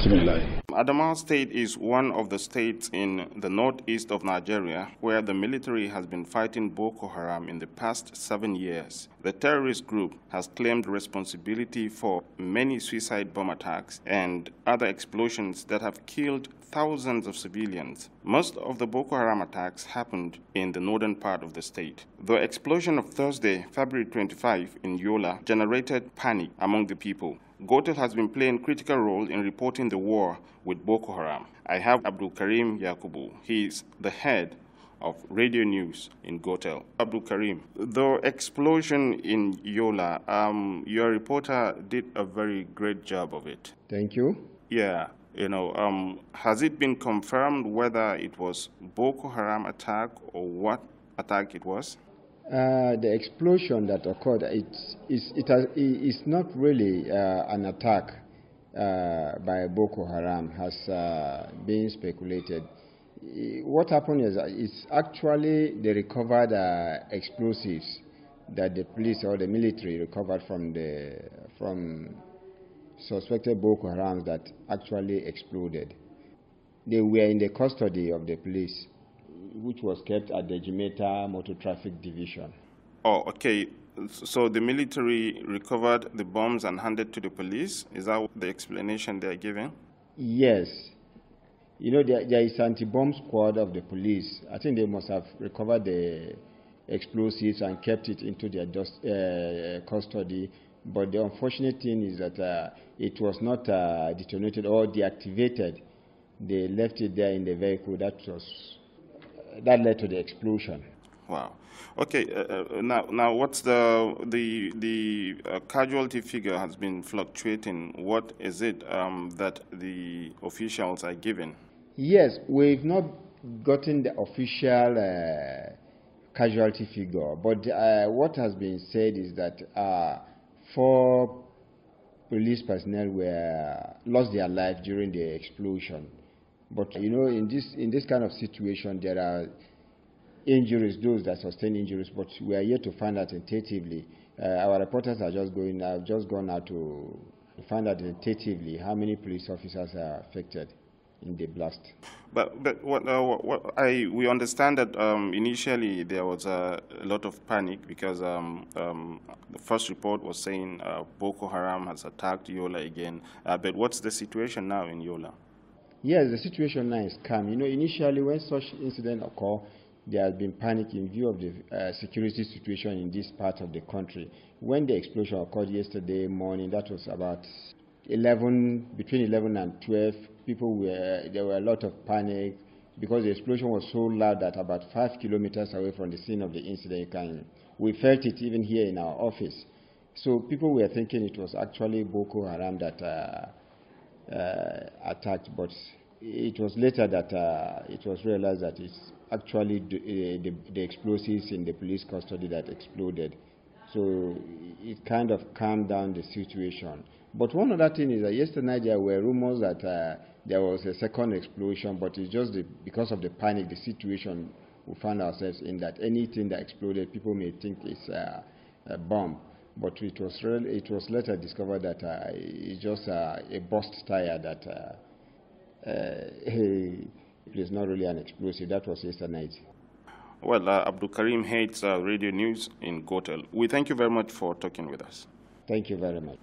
Bismillah. Adamawa State is one of the states in the northeast of Nigeria where the military has been fighting Boko Haram in the past 7 years. The terrorist group has claimed responsibility for many suicide bomb attacks and other explosions that have killed thousands of civilians. Most of the Boko Haram attacks happened in the northern part of the state. The explosion of Thursday, February 25 in Yola generated panic among the people. Gotel has been playing a critical role in reporting the war with Boko Haram. I have Abdul Karim Yakubu. He is the head of radio news in Gotel. Abdul Karim, the explosion in Yola, your reporter did a very great job of it. Thank you. Yeah. Has it been confirmed whether it was Boko Haram attack or what attack it was? The explosion that occurred, it's not really an attack by Boko Haram, has been speculated. What happened is it's actually the recovered explosives that the police or the military recovered from suspected Boko Haram that actually exploded. They were in the custody of the police, which was kept at the Jimeta Motor Traffic Division. Oh, okay. So the military recovered the bombs and handed to the police? Is that the explanation they are giving? Yes. You know, there is anti-bomb squad of the police. I think they must have recovered the explosives and kept it into their custody. But the unfortunate thing is that it was not detonated or deactivated. They left it there in the vehicle. That led to the explosion. Wow. Okay. Now, what's the casualty figure has been fluctuating? What is it that the officials are giving? Yes, we've not gotten the official casualty figure, but what has been said is that 4 police personnel lost their life during the explosion. But you know, in this kind of situation, there are injuries, those that sustain injuries, but we are yet to find out tentatively. Our reporters have just gone out to find out tentatively how many police officers are affected in the blast. But we understand that initially there was a lot of panic because the first report was saying Boko Haram has attacked Yola again. But what's the situation now in Yola? Yes, the situation now is calm. You know, initially when such incidents occur, there has been panic in view of the security situation in this part of the country. When the explosion occurred yesterday morning, that was about between 11 and 12, there were a lot of panic because the explosion was so loud that about 5 kilometers away from the scene of the incident, we felt it even here in our office. So people were thinking it was actually Boko Haram that attacked, but it was later that it was realized that it's actually the explosives in the police custody that exploded. So it kind of calmed down the situation. But one other thing is that yesterday there were rumors that there was a second explosion, but it's just because of the panic, the situation we found ourselves in, that anything that exploded, people may think it's a bomb. But it was later discovered that it's just a burst tire that it is not really an explosive. That was yesterday night. Well, Abdul Karim heads radio news in Gotel. We thank you very much for talking with us. Thank you very much.